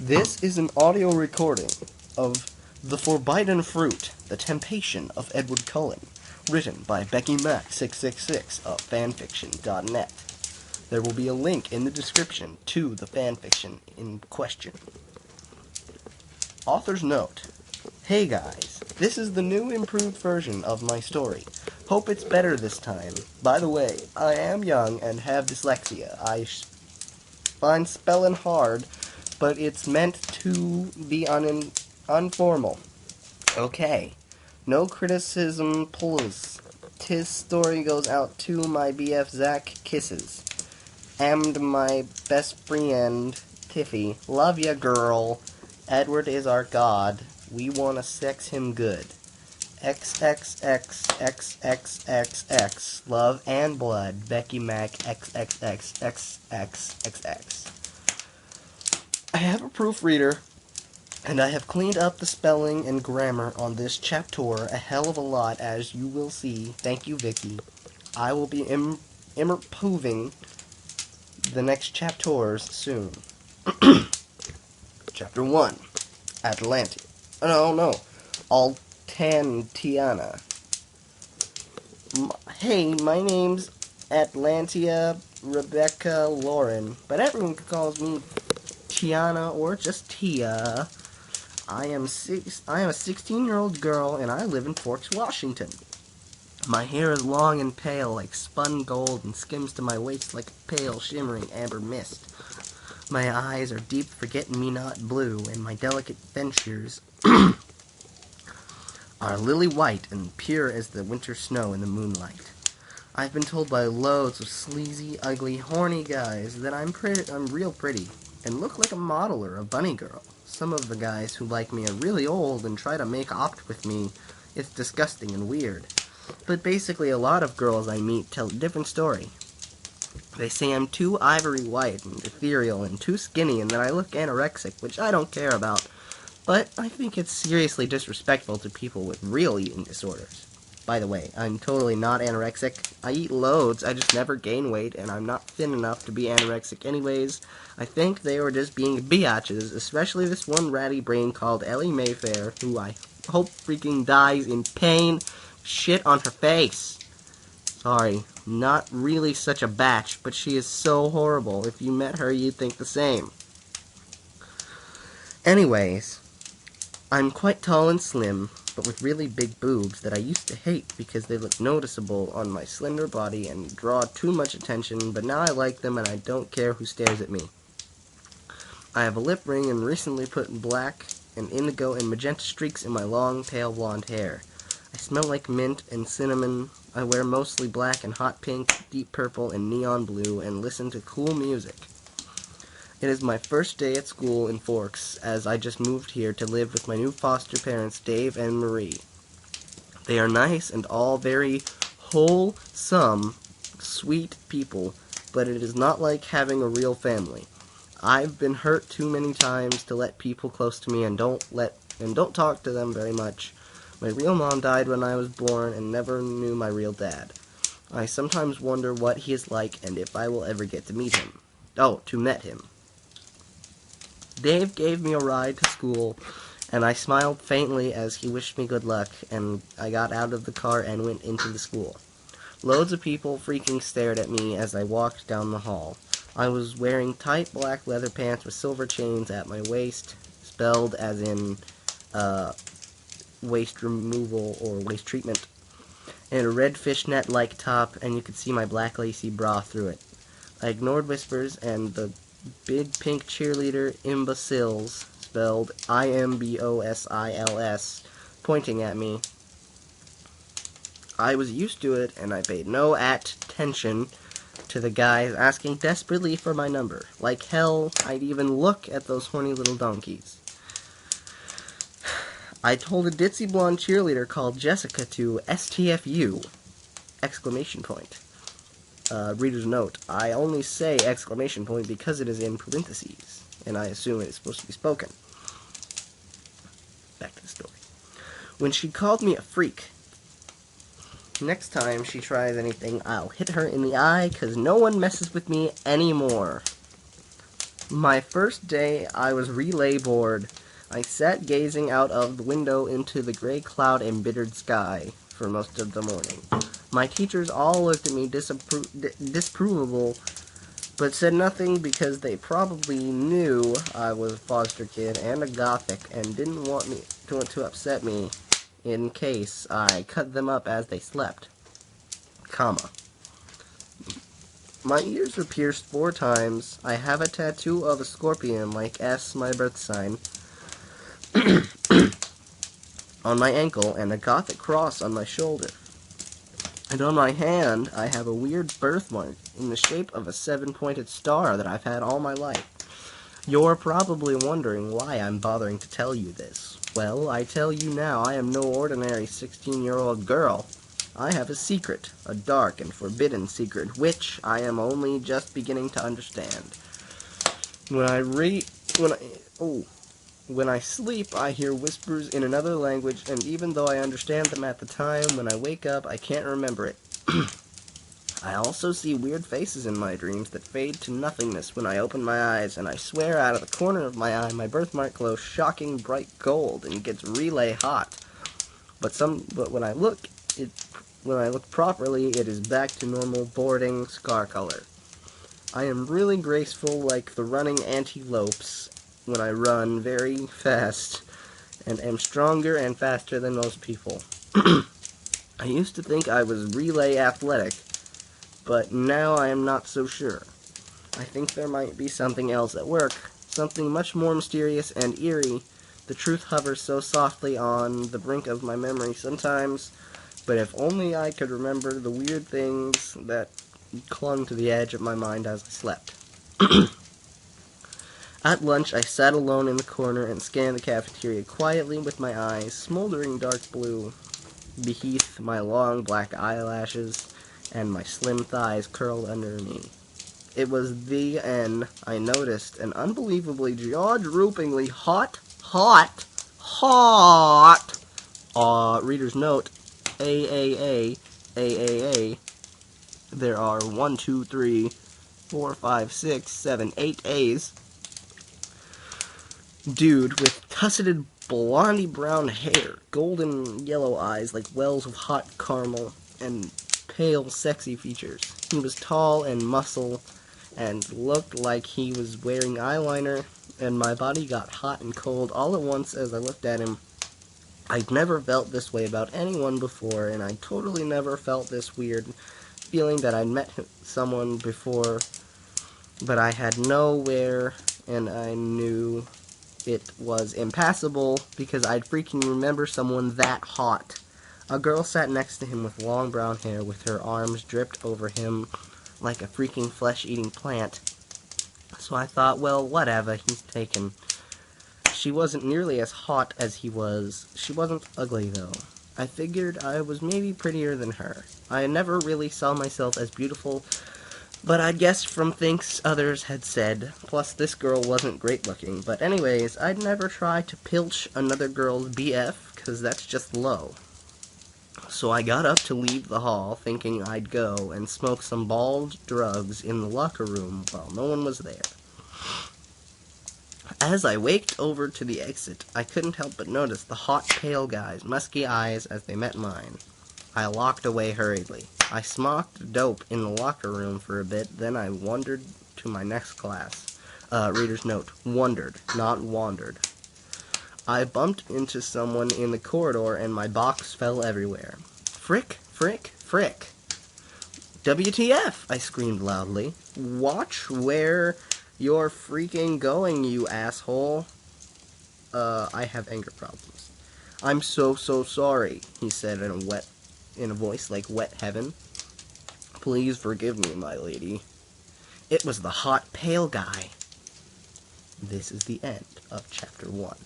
This is an audio recording of The Forbiden Fruit, The Tempation of Edward Cullen, written by Becky Mac 666 of fanfiction.net. There will be a link in the description to the fanfiction in question. Author's note. Hey guys, this is the new improved version of my story. Hope it's better this time. By the way, I am young and have dyslexia. I find spelling hard, but it's meant to be unformal. Okay. No criticism, please. Tis story goes out to my BF Zach kisses. And my best friend, Tiffy. Love ya, girl. Edward is our god. We wanna sex him good. XXXXXXX. Love and blood. Becky Mac XXXXXXX. I have a proofreader, and I have cleaned up the spelling and grammar on this chapter a hell of a lot, as you will see. Thank you, Vicky. I will be improving the next chapters soon. Chapter 1. Atlantia. No. Altantiana. Hey, my name's Atlantia Rebecca Lauren, but everyone calls me Tiana or just Tia. I am a 16-year-old girl, and I live in Forks, Washington. My hair is long and pale like spun gold and skims to my waist like a pale, shimmering amber mist. My eyes are deep forget-me-not blue, and my delicate features are lily white and pure as the winter snow in the moonlight. I've been told by loads of sleazy, ugly, horny guys that I'm real pretty, and look like a model or a bunny girl. Some of the guys who like me are really old and try to make opt with me. It's disgusting and weird. But basically a lot of girls I meet tell a different story. They say I'm too ivory white and ethereal and too skinny and that I look anorexic, which I don't care about. But I think it's seriously disrespectful to people with real eating disorders. By the way, I'm totally not anorexic. I eat loads, I just never gain weight, and I'm not thin enough to be anorexic anyways. I think they were just being biatches, especially this one ratty brain called Ellie Mayfair, who I hope freaking dies in pain. Shit on her face. Sorry, not really such a batch, but she is so horrible. If you met her, you'd think the same. Anyways, I'm quite tall and slim, but with really big boobs that I used to hate because they look noticeable on my slender body and draw too much attention, but now I like them and I don't care who stares at me. I have a lip ring and recently put black and indigo and magenta streaks in my long, pale blonde hair. I smell like mint and cinnamon. I wear mostly black and hot pink, deep purple, and neon blue, and listen to cool music. It is my first day at school in Forks, as I just moved here to live with my new foster parents, Dave and Marie. They are nice and all very wholesome, sweet people, but it is not like having a real family. I've been hurt too many times to let people close to me and don't talk to them very much. My real mom died when I was born and never knew my real dad. I sometimes wonder what he is like and if I will ever get to meet him. To meet him. Dave gave me a ride to school, and I smiled faintly as he wished me good luck, and I got out of the car and went into the school. Loads of people freaking stared at me as I walked down the hall. I was wearing tight black leather pants with silver chains at my waist, spelled as in, waste removal or waste treatment, and a red fishnet-like top, and you could see my black lacy bra through it. I ignored whispers and the big pink cheerleader imbeciles, spelled IMBOSILS, pointing at me. I was used to it, and I paid no attention to the guys asking desperately for my number. Like hell, I'd even look at those horny little donkeys. I told a ditzy blonde cheerleader called Jessica to STFU! Exclamation point. Reader's note. I only say exclamation point because it is in parentheses, and I assume it is supposed to be spoken. Back to the story. When she called me a freak, next time she tries anything, I'll hit her in the eye, 'cause no one messes with me anymore. My first day, I was relay bored. I sat gazing out of the window into the gray cloud-embittered sky for most of the morning. My teachers all looked at me disapprovable, but said nothing because they probably knew I was a foster kid and a gothic and didn't want me to upset me in case I cut them up as they slept. Comma. My ears are pierced 4 times. I have a tattoo of a scorpion, like S, my birth sign, on my ankle, and a gothic cross on my shoulder. And on my hand, I have a weird birthmark in the shape of a 7-pointed star that I've had all my life. You're probably wondering why I'm bothering to tell you this. Well, I tell you now, I am no ordinary 16-year-old girl. I have a secret, a dark and forbidden secret, which I am only just beginning to understand. When I sleep, I hear whispers in another language, and even though I understand them at the time, when I wake up, I can't remember it. I also see weird faces in my dreams that fade to nothingness when I open my eyes, and I swear out of the corner of my eye my birthmark glows shocking bright gold and gets relay hot. But when I look properly, it is back to normal boarding scar color. I am really graceful like the running antelopes when I run very fast, and am stronger and faster than most people. I used to think I was relay athletic, but now I am not so sure. I think there might be something else at work, something much more mysterious and eerie. The truth hovers so softly on the brink of my memory sometimes, but if only I could remember the weird things that clung to the edge of my mind as I slept. At lunch, I sat alone in the corner and scanned the cafeteria quietly with my eyes smoldering dark blue beneath my long black eyelashes and my slim thighs curled under me. It was then I noticed an unbelievably jaw-droopingly hot, reader's note, AAA, there are 1, 2, 3, 4, 5, 6, 7, 8 A's, dude with tusseted blondie brown hair, golden yellow eyes like wells of hot caramel, and pale, sexy features. He was tall and muscle, and looked like he was wearing eyeliner, and my body got hot and cold all at once as I looked at him. I'd never felt this way about anyone before, and I totally never felt this weird feeling that I'd met someone before, but I had nowhere, and I knew it was impassable because I'd freaking remember someone that hot. A girl sat next to him with long brown hair, with her arms dripped over him like a freaking flesh-eating plant. So I thought, well, whatever, he's taken. She wasn't nearly as hot as he was. She wasn't ugly, though. I figured I was maybe prettier than her. I never really saw myself as beautiful, but I guessed from things others had said. Plus, this girl wasn't great-looking. But anyways, I'd never try to pilch another girl's BF, because that's just low. So I got up to leave the hall, thinking I'd go and smoke some bald drugs in the locker room while no one was there. As I waked over to the exit, I couldn't help but notice the hot, pale guy's musky eyes as they met mine. I walked away hurriedly. I smoked dope in the locker room for a bit, then I wandered to my next class. Reader's note, wondered, not wandered. I bumped into someone in the corridor and my box fell everywhere. Frick, frick, frick. WTF, I screamed loudly. Watch where you're freaking going, you asshole. I have anger problems. I'm so sorry, he said in a voice like wet heaven. Please forgive me, my lady. It was the hot, pale guy. This is the end of Chapter 1.